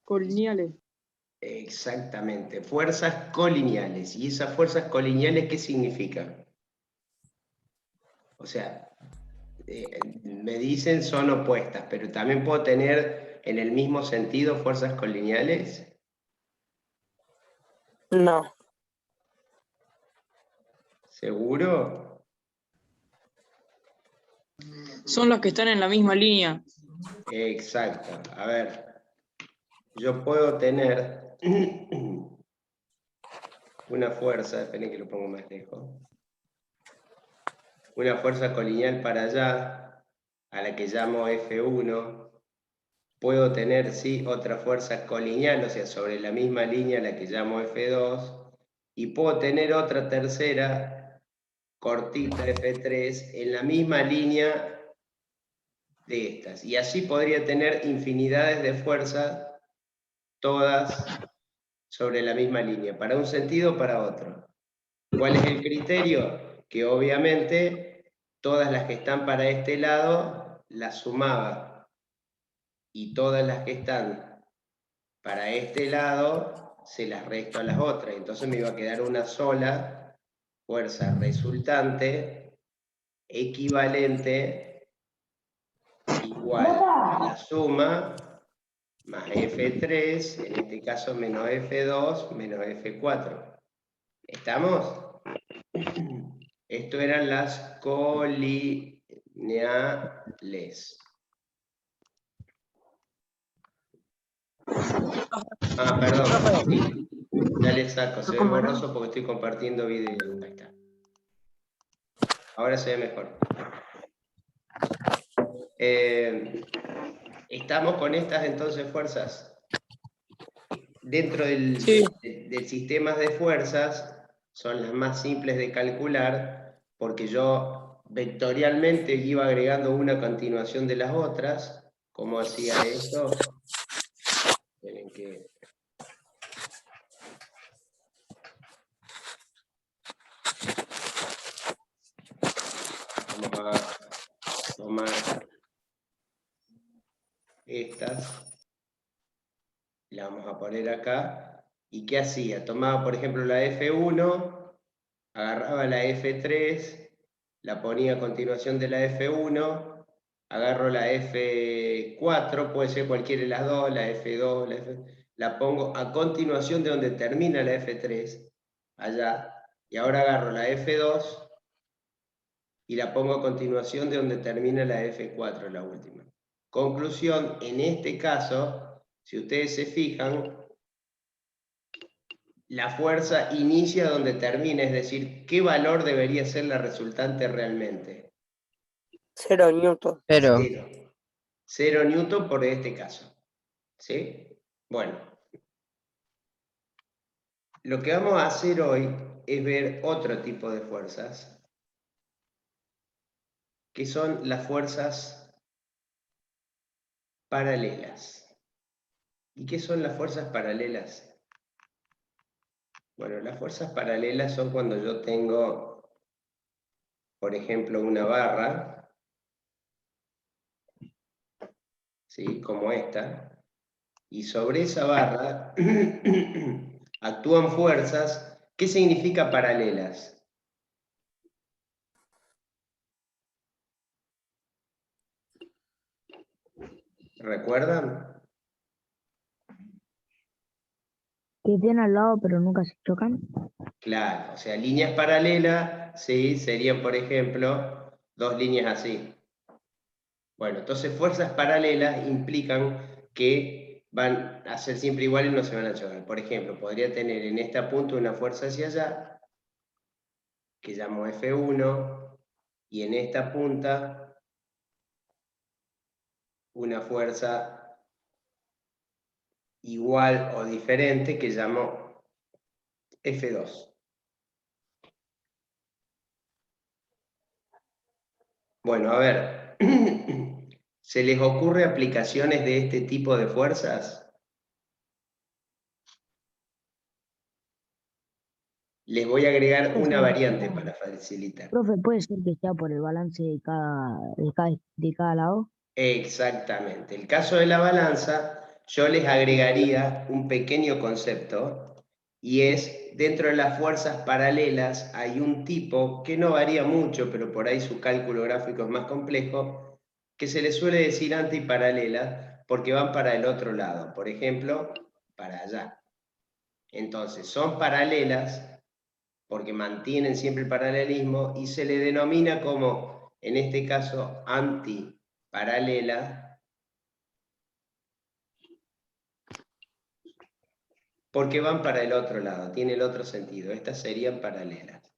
Colineales. Exactamente, fuerzas colineales. ¿Y esas fuerzas colineales qué significan? O sea, me dicen son opuestas, pero también puedo tener en el mismo sentido fuerzas colineales. No. ¿Seguro? Son las que están en la misma línea. Exacto. A ver, yo puedo tener una fuerza, esperen que lo pongo más lejos, una fuerza colineal para allá, a la que llamo F1. Puedo tener, sí, otra fuerza colineal, o sea, sobre la misma línea a la que llamo F2, y puedo tener otra tercera cortita F3 en la misma línea de estas. Y así podría tener infinidades de fuerzas, todas sobre la misma línea, para un sentido o para otro. ¿Cuál es el criterio? Que obviamente todas las que están para este lado las sumaba, y todas las que están para este lado se las resto a las otras. Entonces me iba a quedar una sola fuerza resultante equivalente igual a la suma más F3, en este caso menos F2, menos F4. ¿Estamos? Esto eran las colineales. Ah, perdón. Sí. Ya le saco, se ve borroso porque estoy compartiendo video. Ahí está. Ahora se ve mejor. Estamos con estas entonces fuerzas. Dentro del sistema de fuerzas son las más simples de calcular, porque yo vectorialmente iba agregando una a continuación de las otras. ¿Cómo hacía esto? Tienen que... Vamos a tomar estas, la vamos a poner acá. ¿Y qué hacía? Tomaba, por ejemplo, la F1, agarraba la F3, la ponía a continuación de la F1, agarro la F4, puede ser cualquiera de las dos, la F2, la pongo a continuación de donde termina la F3, allá, y ahora agarro la F2 y la pongo a continuación de donde termina la F4, la última. Conclusión, en este caso, si ustedes se fijan, la fuerza inicia donde termina, es decir, ¿qué valor debería ser la resultante realmente? 0 newton. Cero. Cero newton por este caso. ¿Sí? Bueno. Lo que vamos a hacer hoy es ver otro tipo de fuerzas, que son las fuerzas paralelas. ¿Y qué son las fuerzas paralelas? Bueno, las fuerzas paralelas son cuando yo tengo, por ejemplo, una barra, ¿sí? Como esta, y sobre esa barra actúan fuerzas. ¿Qué significa paralelas? ¿Recuerdan? Que tienen al lado pero nunca se chocan. Claro, o sea, líneas paralelas, sí, serían, por ejemplo, dos líneas así. Bueno, entonces fuerzas paralelas implican que van a ser siempre iguales y no se van a chocar. Por ejemplo, podría tener en esta punta una fuerza hacia allá, que llamo F1, y en esta punta una fuerza igual o diferente que llamo F2. Bueno, a ver, ¿se les ocurre aplicaciones de este tipo de fuerzas? Les voy a agregar una variante para facilitar. Profe, ¿puede ser que sea por el balance de cada lado? Exactamente. El caso de la balanza yo les agregaría un pequeño concepto, y es, dentro de las fuerzas paralelas hay un tipo que no varía mucho, pero por ahí su cálculo gráfico es más complejo, que se le suele decir antiparalela, porque van para el otro lado, por ejemplo, para allá. Entonces, son paralelas porque mantienen siempre el paralelismo y se le denomina como, en este caso, antiparalela, porque van para el otro lado, tiene el otro sentido. Estas serían paralelas.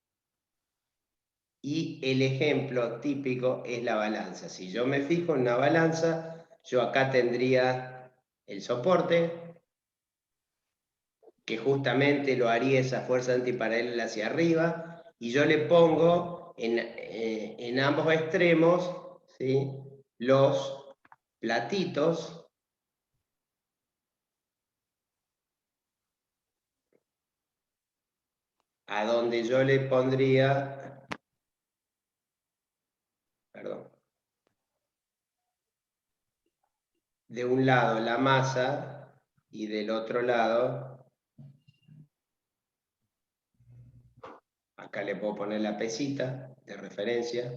Y el ejemplo típico es la balanza. Si yo me fijo en una balanza, yo acá tendría el soporte, que justamente lo haría esa fuerza antiparalela hacia arriba, y yo le pongo en ambos extremos, ¿sí?, los platitos a donde yo le pondría, perdón, de un lado la masa y del otro lado, acá le puedo poner la pesita de referencia,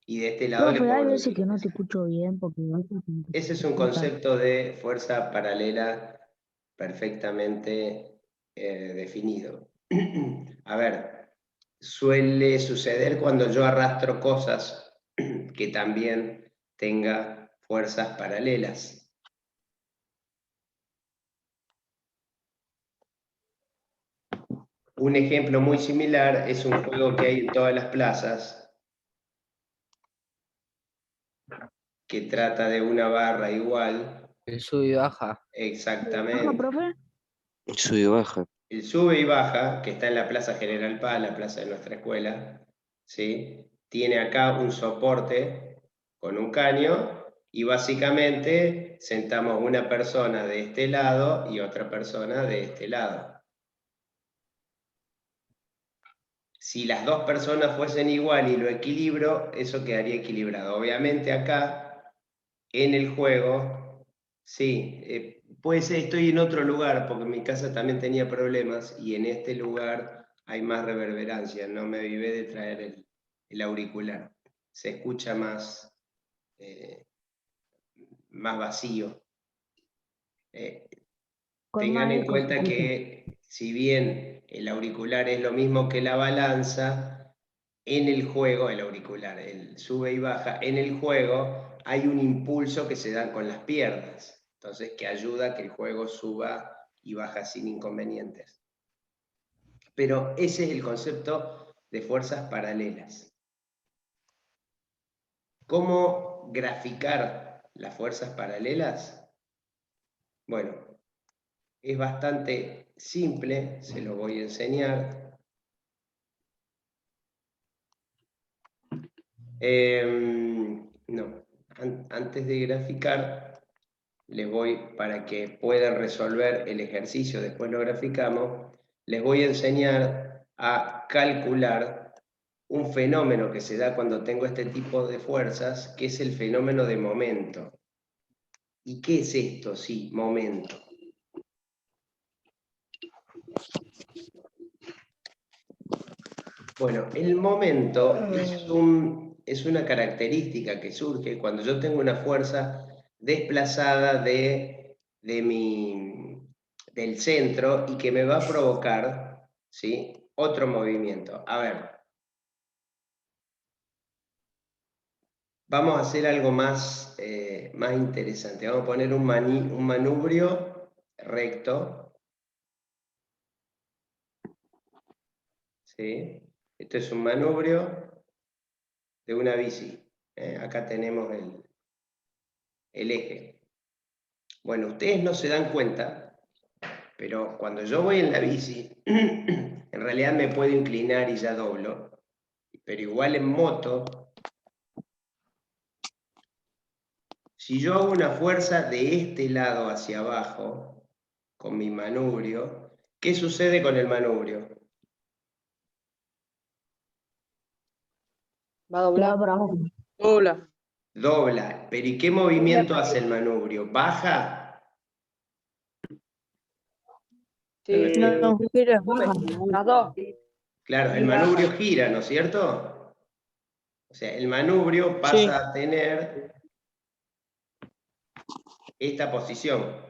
y de este lado le Profe, hay pongo lo veces que que no te pesa. escucho bien porque Ese es un concepto de fuerza paralela perfectamente definido. A ver, suele suceder cuando yo arrastro cosas que también tenga fuerzas paralelas. Un ejemplo muy similar es un juego que hay en todas las plazas, que trata de una barra igual. El sub y baja. Ajá, Exactamente. profe. Sub y baja. El sube y baja, que está en la Plaza General Paz, la plaza de nuestra escuela, ¿sí?, tiene acá un soporte con un caño, y básicamente sentamos una persona de este lado y otra persona de este lado. Si las dos personas fuesen igual y lo equilibro, eso quedaría equilibrado. Obviamente acá, en el juego, sí, puede ser, estoy en otro lugar, porque mi casa también tenía problemas, y en este lugar hay más reverberancia. No me avivé de traer el auricular. Se escucha más, más vacío. Con Tengan más en eco se cuenta escucha. que, si bien el auricular es lo mismo que la balanza, en el juego, el auricular, el sube y baja, en el juego hay un impulso que se da con las piernas, entonces que ayuda a que el juego suba y baja sin inconvenientes. Pero ese es el concepto de fuerzas paralelas. ¿Cómo graficar las fuerzas paralelas? Bueno, es bastante simple, se lo voy a enseñar. No, antes de graficar, les voy, para que puedan resolver el ejercicio, después lo graficamos, les voy a enseñar a calcular un fenómeno que se da cuando tengo este tipo de fuerzas, que es el fenómeno de momento. ¿Y qué es esto? Sí, momento. Bueno, el momento es una característica que surge cuando yo tengo una fuerza desplazada del centro, y que me va a provocar, ¿sí?, otro movimiento. A ver, vamos a hacer algo más, más interesante. Vamos a poner un manubrio recto, ¿sí? Esto es un manubrio de una bici. Acá tenemos el eje. Bueno, ustedes no se dan cuenta, pero cuando yo voy en la bici, en realidad me puedo inclinar y ya doblo, pero igual en moto, si yo hago una fuerza de este lado hacia abajo, con mi manubrio, ¿qué sucede con el manubrio? Va a Te va doblar. para abajo. Hola. dobla. Pero ¿y qué movimiento hace el manubrio? ¿Baja? Sí. No, gira, baja. Las dos. Claro, el manubrio gira, ¿no es cierto? O sea, el manubrio pasa Sí. a tener esta posición.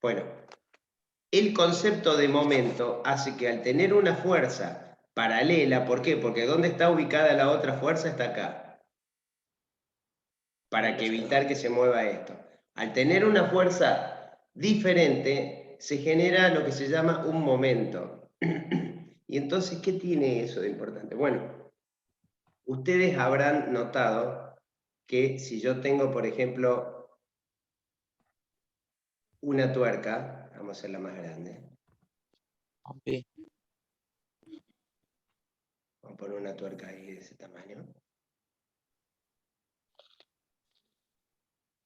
Bueno, el concepto de momento hace que al tener una fuerza paralela, ¿por qué? Porque ¿dónde está ubicada la otra fuerza? Está acá. Para que evitar que se mueva esto. Al tener una fuerza diferente, se genera lo que se llama un momento. Y entonces, ¿qué tiene eso de importante? Bueno, ustedes habrán notado que si yo tengo, por ejemplo, una tuerca, vamos a hacerla más grande. Vamos a poner una tuerca ahí de ese tamaño.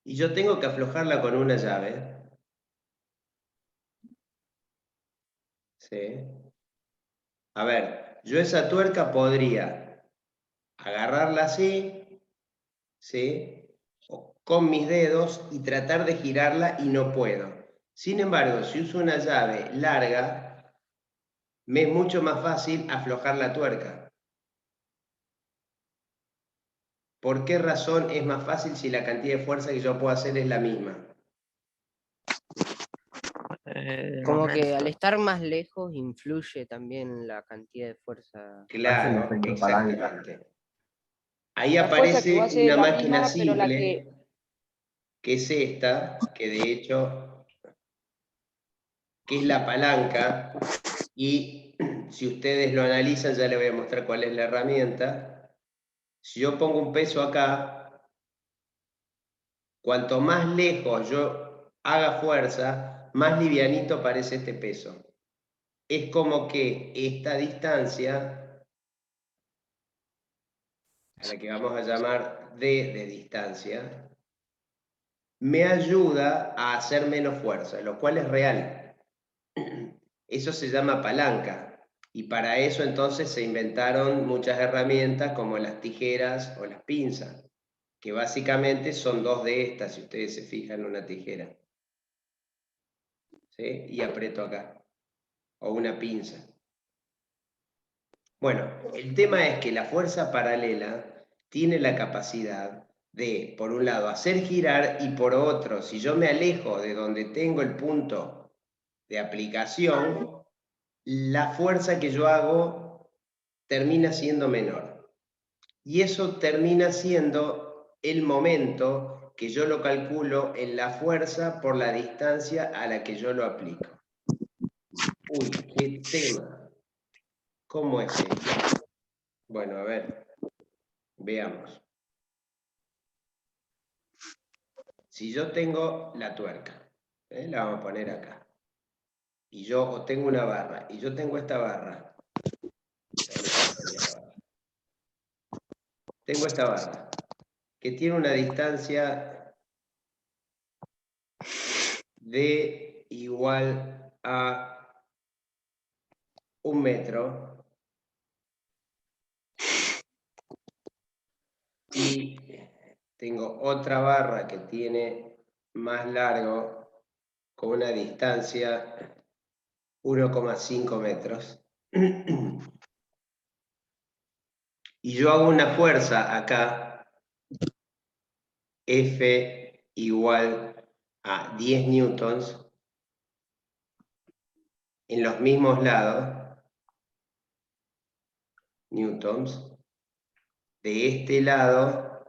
Y yo tengo que aflojarla con una llave. ¿Sí? A ver, yo esa tuerca podría agarrarla así, ¿sí? O con mis dedos y tratar de girarla y no puedo. Sin embargo, si uso una llave larga, me es mucho más fácil aflojar la tuerca. ¿Por qué razón es más fácil si la cantidad de fuerza que yo puedo hacer es la misma? Como que al estar más lejos influye también la cantidad de fuerza. Claro, exactamente. Ahí La fuerza que va a aparece ser una la máquina misma, pero la simple, que es esta, que de hecho, que es la palanca, y si ustedes lo analizan, ya les voy a mostrar cuál es la herramienta. Si yo pongo un peso acá, cuanto más lejos yo haga fuerza, más livianito parece este peso. Es como que esta distancia, a la que vamos a llamar D de distancia, me ayuda a hacer menos fuerza, lo cual es real. Eso se llama palanca. Y para eso entonces se inventaron muchas herramientas como las tijeras o las pinzas, que básicamente son dos de estas, si ustedes se fijan en una tijera. ¿Sí? Y aprieto acá. O una pinza. Bueno, el tema es que la fuerza paralela tiene la capacidad de, por un lado, hacer girar y por otro, si yo me alejo de donde tengo el punto de aplicación, la fuerza que yo hago termina siendo menor. Y eso termina siendo el momento que yo lo calculo en la fuerza por la distancia a la que yo lo aplico. Uy, qué tema. ¿Cómo es esto? Bueno, a ver, veamos. Si yo tengo la tuerca, la vamos a poner acá, y yo tengo una barra, y yo tengo esta barra, tengo esta barra, que tiene una distancia de igual a 1 metro, y tengo otra barra que tiene más largo, con una distancia 1,5 metros. Y yo hago una fuerza acá, F igual a 10 newtons, en los mismos lados, newtons. De este lado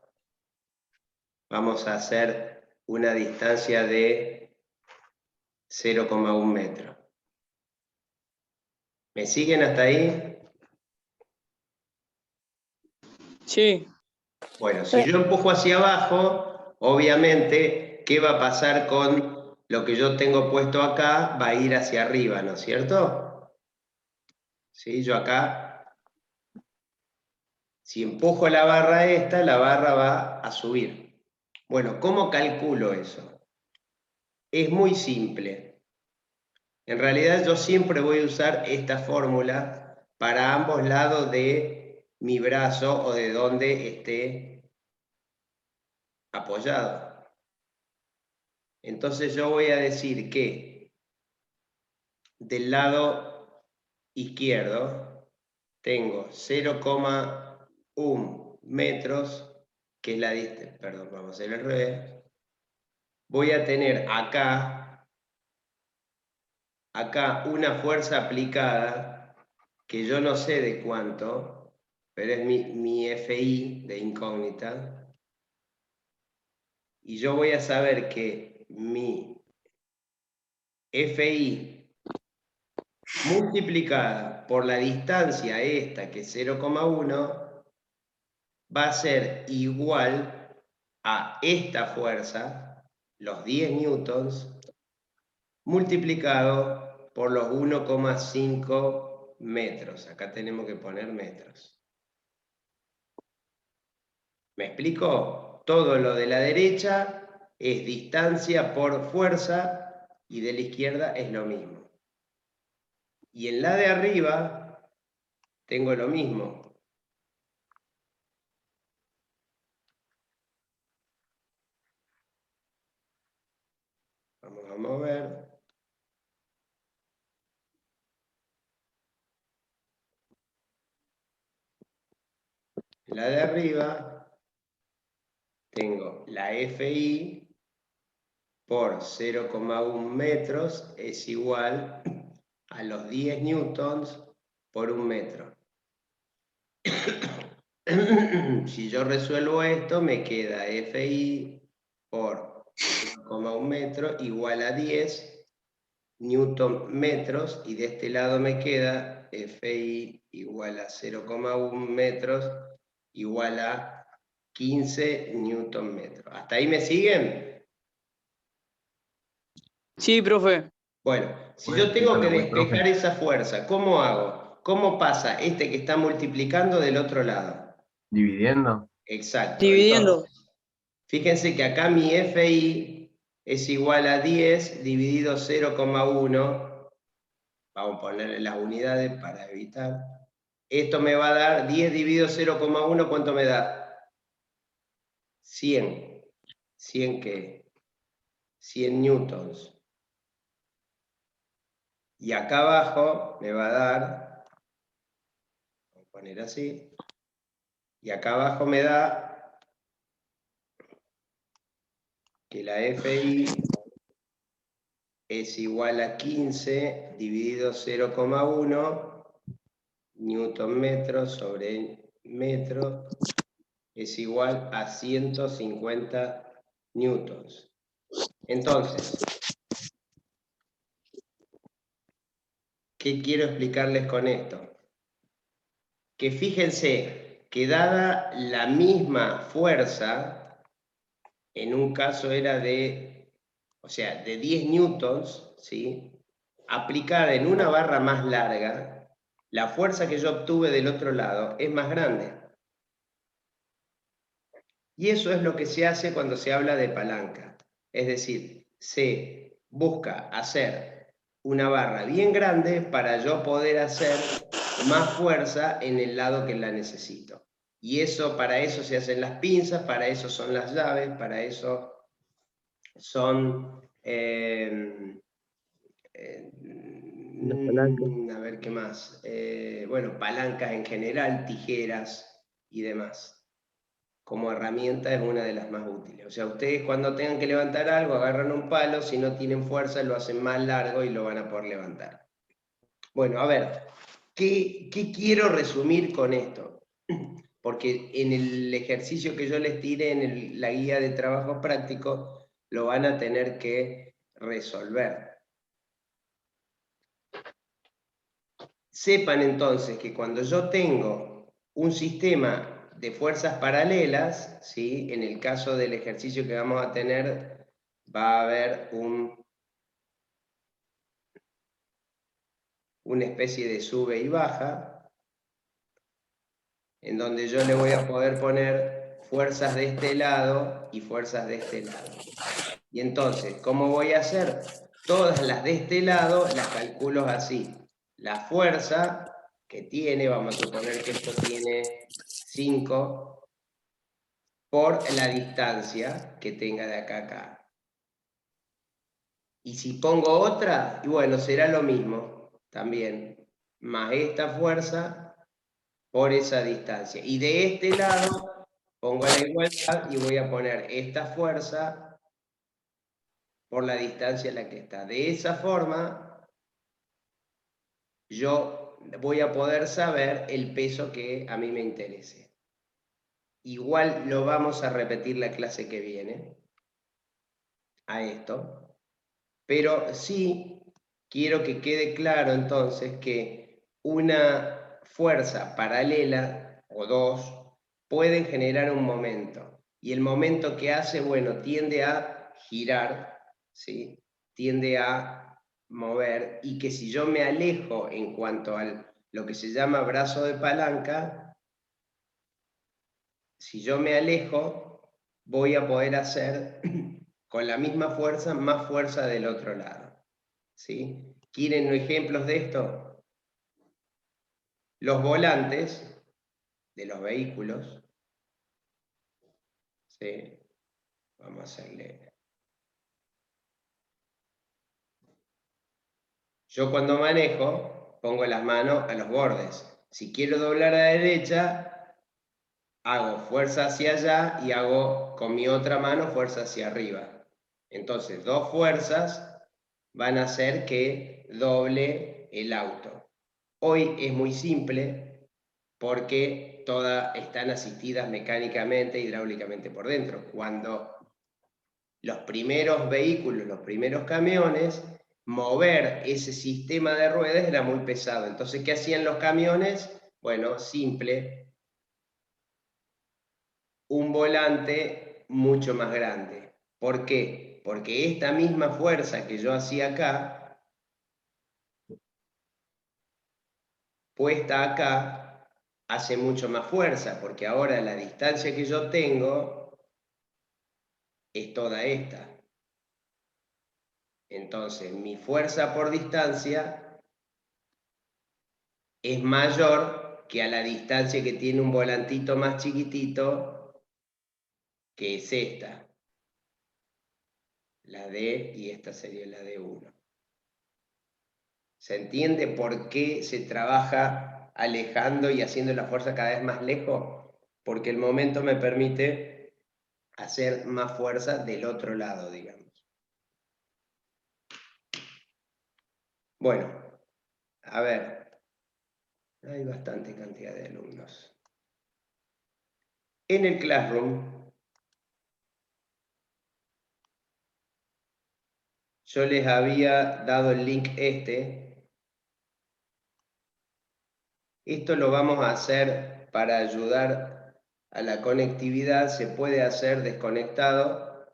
vamos a hacer una distancia de 0,1 metro. ¿Me siguen hasta ahí? Sí. Bueno, si yo empujo hacia abajo, obviamente, ¿qué va a pasar con lo que yo tengo puesto acá? Va a ir hacia arriba, ¿no es cierto? ¿Sí? Yo acá, si empujo la barra esta, la barra va a subir. Bueno, ¿cómo calculo eso? Es muy simple. En realidad yo siempre voy a usar esta fórmula para ambos lados de mi brazo o de donde esté apoyado. Entonces yo voy a decir que del lado izquierdo tengo 0,1 metros, que es la distancia, perdón, vamos a hacer el revés. Voy a tener acá una fuerza aplicada que yo no sé de cuánto, pero es mi FI de incógnita. Y yo voy a saber que mi FI multiplicada por la distancia esta, que es 0,1, va a ser igual a esta fuerza, los 10 newtons, multiplicado por los 1,5 metros. Acá tenemos que poner metros. ¿Me explico? Todo lo de la derecha es distancia por fuerza y de la izquierda es lo mismo. Y en la de arriba tengo lo mismo. Vamos a mover. En la de arriba tengo la FI por 0,1 metros es igual a los 10 newtons por un metro. Si yo resuelvo esto, me queda FI por 0,1 metro igual a 10 newton metros, y de este lado me queda FI igual a 0,1 metros igual a 15 newton metros. ¿Hasta ahí me siguen? Sí, profe. Bueno, si Bueno, yo tengo que explícame, profe. despejar esa fuerza, ¿cómo hago? ¿Cómo pasa este que está multiplicando del otro lado? Dividiendo. Exacto. Dividiendo. Entonces, fíjense que acá mi FI es igual a 10 dividido 0,1. Vamos a ponerle las unidades para evitar. Esto me va a dar 10 dividido 0,1, ¿cuánto me da? 100. ¿100 qué? 100 newtons. Y acá abajo me va a dar, vamos a poner así, y acá abajo me da que la FI es igual a 15 dividido 0,1 newton metro sobre metro es igual a 150 newtons. Entonces, ¿qué quiero explicarles con esto? Que fíjense que dada la misma fuerza, en un caso era de 10 newtons, ¿sí? Aplicada en una barra más larga, la fuerza que yo obtuve del otro lado es más grande. Y eso es lo que se hace cuando se habla de palanca. Es decir, se busca hacer una barra bien grande para yo poder hacer más fuerza en el lado que la necesito. Y eso, para eso se hacen las pinzas, para eso son las llaves, para eso son... a ver qué más. Bueno, palancas en general, tijeras y demás. Como herramienta es una de las más útiles. O sea, ustedes cuando tengan que levantar algo, agarran un palo, si no tienen fuerza lo hacen más largo y lo van a poder levantar. Bueno, a ver, ¿qué quiero resumir con esto? Porque en el ejercicio que yo les tiré en la guía de trabajo práctico, lo van a tener que resolver. Sepan entonces que cuando yo tengo un sistema de fuerzas paralelas, ¿sí? En el caso del ejercicio que vamos a tener, va a haber una especie de sube y baja, en donde yo le voy a poder poner fuerzas de este lado y fuerzas de este lado. Y entonces, ¿cómo voy a hacer? Todas las de este lado las calculo así. La fuerza que tiene, vamos a suponer que esto tiene 5, por la distancia que tenga de acá a acá. Y si pongo otra, y bueno, será lo mismo también, más esta fuerza por esa distancia. Y de este lado pongo la igualdad y voy a poner esta fuerza por la distancia en la que está. De esa forma, yo voy a poder saber el peso que a mí me interese. Igual lo vamos a repetir la clase que viene, a esto, pero sí quiero que quede claro entonces que una fuerza paralela, o dos, pueden generar un momento. Y el momento que hace, bueno, tiende a girar, ¿sí? Tiende a mover, y que si yo me alejo en cuanto a lo que se llama brazo de palanca, si yo me alejo, voy a poder hacer con la misma fuerza, más fuerza del otro lado. ¿Sí? ¿Quieren ejemplos de esto? Los volantes de los vehículos. ¿Sí? Vamos a hacerle. Yo cuando manejo, pongo las manos a los bordes. Si quiero doblar a la derecha, hago fuerza hacia allá y hago con mi otra mano fuerza hacia arriba. Entonces, dos fuerzas van a hacer que doble el auto. Hoy es muy simple porque todas están asistidas mecánicamente, hidráulicamente por dentro. Cuando los primeros vehículos, los primeros camiones, mover ese sistema de ruedas era muy pesado. Entonces, ¿qué hacían los camiones? Bueno, simple, un volante mucho más grande. ¿Por qué? Porque esta misma fuerza que yo hacía acá, puesta acá, hace mucho más fuerza, porque ahora la distancia que yo tengo es toda esta. Entonces, mi fuerza por distancia es mayor que a la distancia que tiene un volantito más chiquitito, que es esta. La D, y esta sería la D1. ¿Se entiende por qué se trabaja alejando y haciendo la fuerza cada vez más lejos? Porque el momento me permite hacer más fuerza del otro lado, digamos. Bueno, a ver, hay bastante cantidad de alumnos. En el Classroom, yo les había dado el link este. Esto lo vamos a hacer para ayudar a la conectividad, se puede hacer desconectado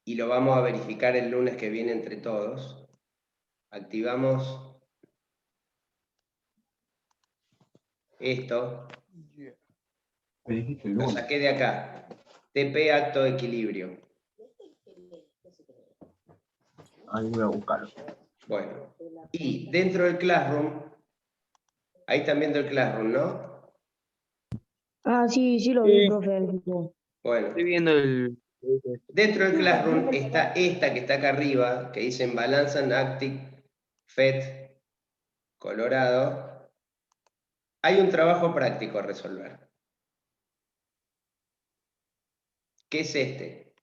y lo vamos a verificar el lunes que viene entre todos. Activamos esto. Lo saqué de acá. TP acto de equilibrio. Ahí voy a buscarlo. Bueno, y dentro del Classroom, ahí están viendo el Classroom, ¿no? Ah, sí, sí lo vi, profe. el tipo. Bueno, Estoy viendo el... dentro del Classroom está esta que está acá arriba, que dice Balance and Active FET Colorado. Hay un trabajo práctico a resolver. ¿Qué es este?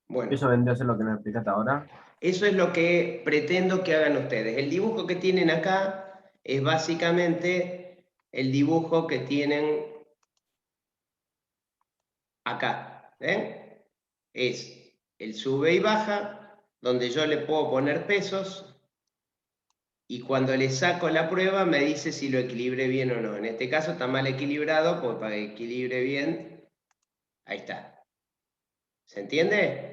Bueno, Eso vendría a ser lo que me explicaste ahora. eso es lo que pretendo que hagan ustedes. El dibujo que tienen acá es básicamente el dibujo que tienen acá. ¿Ven? Es el sube y baja, donde yo le puedo poner pesos, y cuando le saco la prueba me dice si lo equilibré bien o no. En este caso está mal equilibrado, pues para que equilibre bien, ahí está. ¿Se entiende?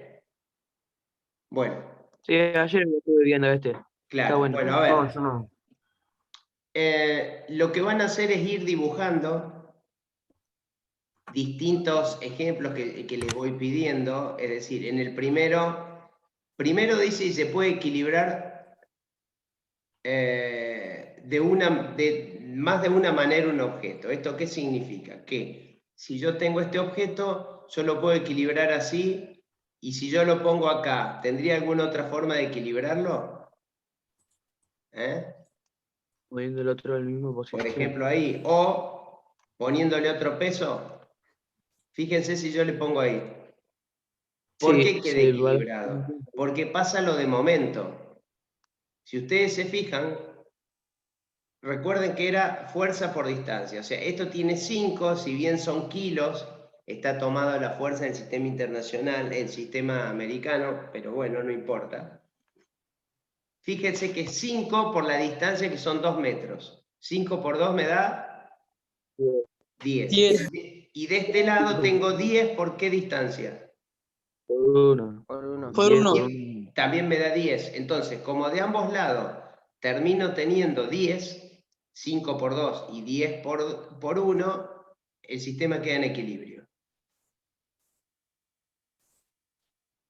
Bueno, Sí, ayer lo estuve viendo este. claro. bueno. Bueno, a ver. No, yo no. Lo que van a hacer es ir dibujando distintos ejemplos que les voy pidiendo. Es decir, en el primero dice si se puede equilibrar de más de una manera un objeto. ¿Esto qué significa? Que si yo tengo este objeto, yo lo puedo equilibrar así, y si yo lo pongo acá, ¿tendría alguna otra forma de equilibrarlo? Moviendo el otro en la misma Por posición. ejemplo ahí, o poniéndole otro peso. Fíjense si yo le pongo ahí. ¿Por Sí, qué queda se equilibrado? Porque pasa lo de momento. Si ustedes se fijan, recuerden que era fuerza por distancia. O sea, esto tiene 5, si bien son kilos, está tomada la fuerza del sistema internacional, el sistema americano, pero bueno, no importa. Fíjense que 5 por la distancia, que son 2 metros. 5 por 2 me da 10. 10. Y de este lado tengo 10, ¿por qué distancia? Por uno. Por 1. Por 1. También me da 10. Entonces, como de ambos lados termino teniendo 10, 5 por 2 y 10 por 1, el sistema queda en equilibrio.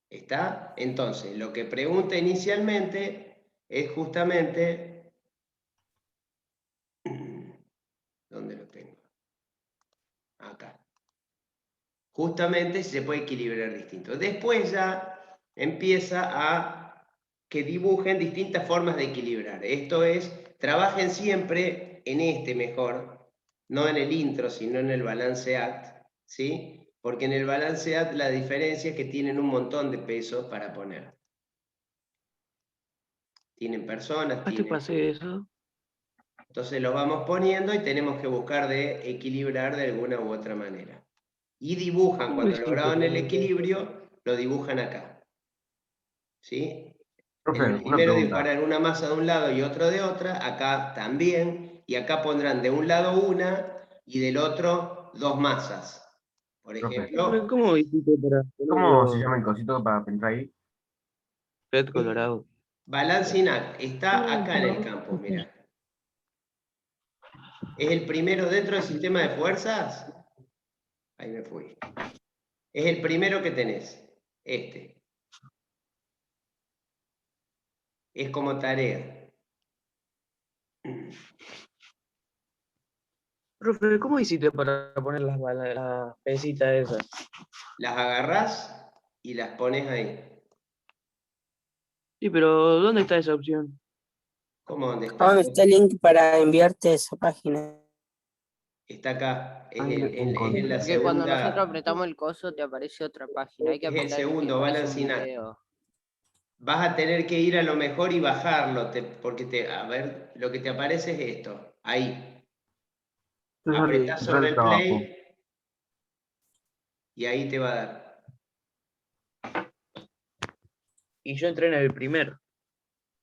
¿Está? Entonces, lo que pregunta inicialmente es justamente... ¿Dónde lo tengo? Acá. Justamente si se puede equilibrar distinto. Después ya empieza a que dibujen distintas formas de equilibrar. Esto es, trabajen siempre en este mejor, no en el intro, sino en el balance act, ¿sí? Porque en el balance act la diferencia es que tienen un montón de pesos para poner. Tienen personas, ¿Ah, te pasé eso? Entonces los vamos poniendo y tenemos que buscar de equilibrar de alguna u otra manera. Y dibujan, ¿Cómo cuando hiciste lograron el para hacer eso? equilibrio, lo dibujan acá. ¿Sí? Profe, En el una primero pregunta. dibujarán una masa de un lado y otro de otra, acá también, y acá pondrán de un lado una y del otro 2 masas. Por Profe, ejemplo, ¿Cómo hiciste para ¿cómo se ponerlo llama el cosito para pintar ahí? red colorado? Balancing Act está acá en el campo, mirá. Es el primero dentro del sistema de fuerzas. Ahí me fui. Es el primero que tenés, este. Es como tarea. Profe, ¿cómo hiciste para poner las pesitas esas? Las agarrás y las pones ahí. Sí, pero ¿dónde está esa opción? ¿Cómo dónde está? ¿Dónde está el link para enviarte esa página? Está acá. Es, Ahí es en la Porque cuando nosotros segunda. apretamos el coso te aparece otra página. Hay que Es el apretar el que segundo, aparece un Balancing Act. video. Vas a tener que ir a lo mejor y bajarlo, porque a ver, lo que te aparece es esto. Ahí. Apretás Central sobre de el trabajo. play y ahí te va a dar. Y yo entré en el primero.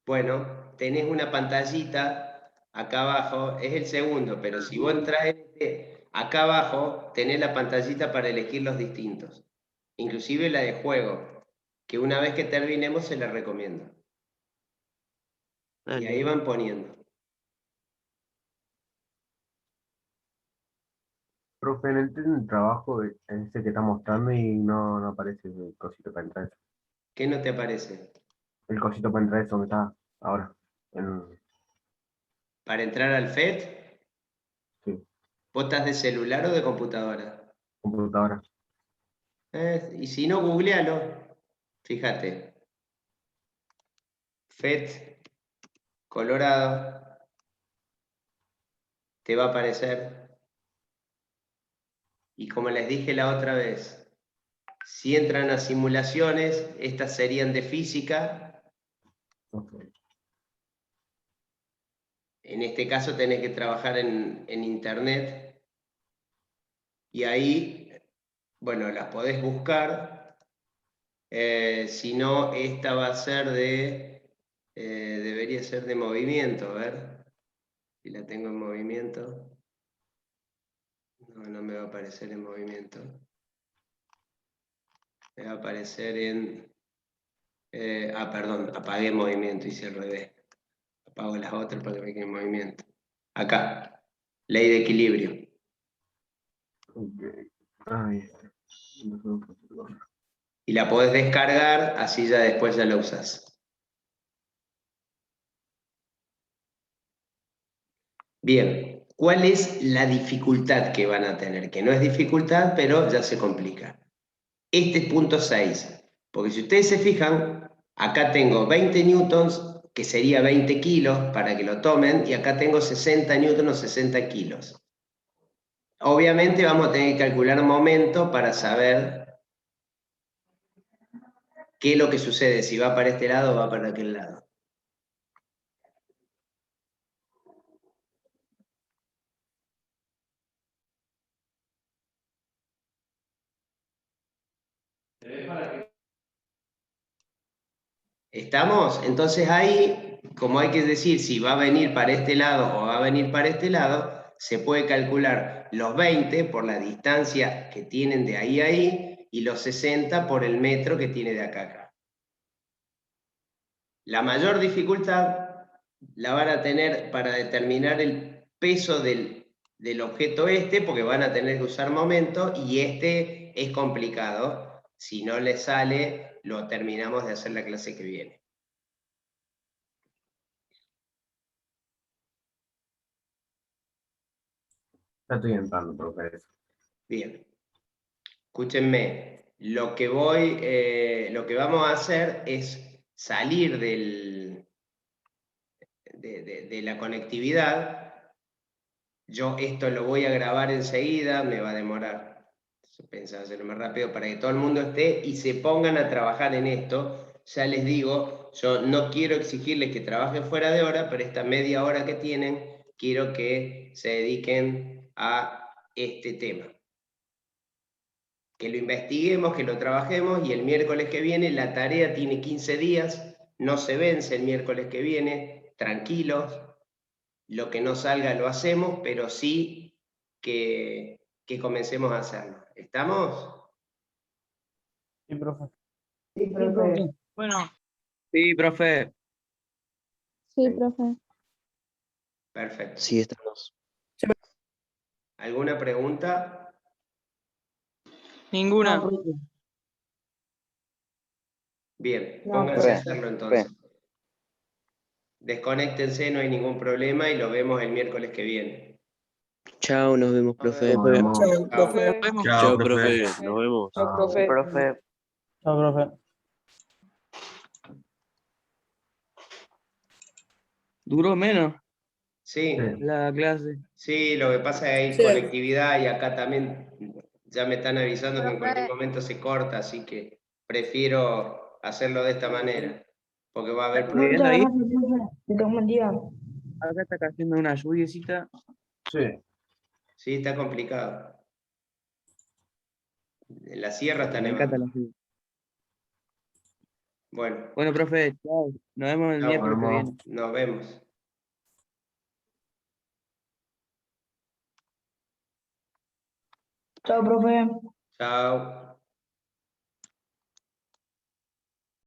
Bueno, tenés una pantallita acá abajo, es el segundo, pero si vos entras en acá abajo, tenés la pantallita para elegir los distintos. Inclusive la de juego, que una vez que terminemos se la recomiendo. Y Dale. ahí van poniendo. Profe, en el trabajo ese que está mostrando y no aparece el cosito para entrar. ¿Qué no te aparece? El cosito para entrar es donde está ahora. En, Para entrar al FED, sí, ¿vos estás de celular o de computadora? computadora. Y si no, googlealo. Fíjate. FED Colorado. Te va a aparecer. Y como les dije la otra vez, si entran a simulaciones, estas serían de física. Ok. En este caso tenés que trabajar en internet. Y ahí, bueno, las podés buscar. Si no, esta va a ser debería ser de movimiento. A ver si la tengo en movimiento. No me va a aparecer en movimiento. Me va a aparecer en... perdón, apagué movimiento, hice al revés. Apago las otras para que me quede en movimiento. Acá, ley de equilibrio. Ok. Ahí está. Y la podés descargar, así ya después ya la usás. Bien, ¿cuál es la dificultad que van a tener? Que no es dificultad, pero ya se complica. Este es punto 6, porque si ustedes se fijan, acá tengo 20 newtons, que sería 20 kilos para que lo tomen, y acá tengo 60 newtons o 60 kilos. Obviamente vamos a tener que calcular momento para saber qué es lo que sucede, si va para este lado o va para aquel lado. ¿Estamos? Entonces ahí, como hay que decir si va a venir para este lado o va a venir para este lado, se puede calcular los 20 por la distancia que tienen de ahí a ahí y los 60 por el metro que tiene de acá a acá. La mayor dificultad la van a tener para determinar el peso del objeto este, porque van a tener que usar momento, y este es complicado. Si no les sale, lo terminamos de hacer la clase que viene. Ya estoy entrando, profe. Bien. Escúchenme, lo que vamos a hacer es salir de la conectividad. Yo esto lo voy a grabar enseguida, me va a demorar. Pensaba hacerlo más rápido para que todo el mundo esté y se pongan a trabajar en esto. Ya les digo, yo no quiero exigirles que trabajen fuera de hora, pero esta media hora que tienen, quiero que se dediquen a este tema. Que lo investiguemos, que lo trabajemos, y el miércoles que viene la tarea tiene 15 días, no se vence el miércoles que viene, tranquilos, lo que no salga lo hacemos, pero sí que comencemos a hacerlo. ¿Estamos? Sí, profe. Sí, profe. Bueno, Sí, profe. Sí, profe. Perfecto. Sí, estamos. ¿Alguna pregunta? ninguna. Bien, No, pónganse a profe. hacerlo entonces. Desconéctense, no hay ningún problema, y lo vemos el miércoles que viene. Chao, nos vemos, profe. Nos vemos. Chao, Chao. profe. Nos vemos. Chao, profe. Nos vemos. Chao, profe. Profe. Chao, profe. Duró menos Sí, la clase. sí, lo que pasa es que hay Sí. conectividad, y acá también ya me están avisando que en cualquier momento se corta, así que prefiero hacerlo de esta manera, porque va a haber Muy bien, problemas. ahí. Muchas gracias, profe. Que tenga un buen día. Acá está cayendo una lluviecita. Sí. Sí, está complicado. En la sierra está Me encanta nevando. la lluvia. Bueno, Bueno, profe, chao. Nos vemos el Chao, miércoles que vemos. viene. nos vemos. Chao, profe. Chao.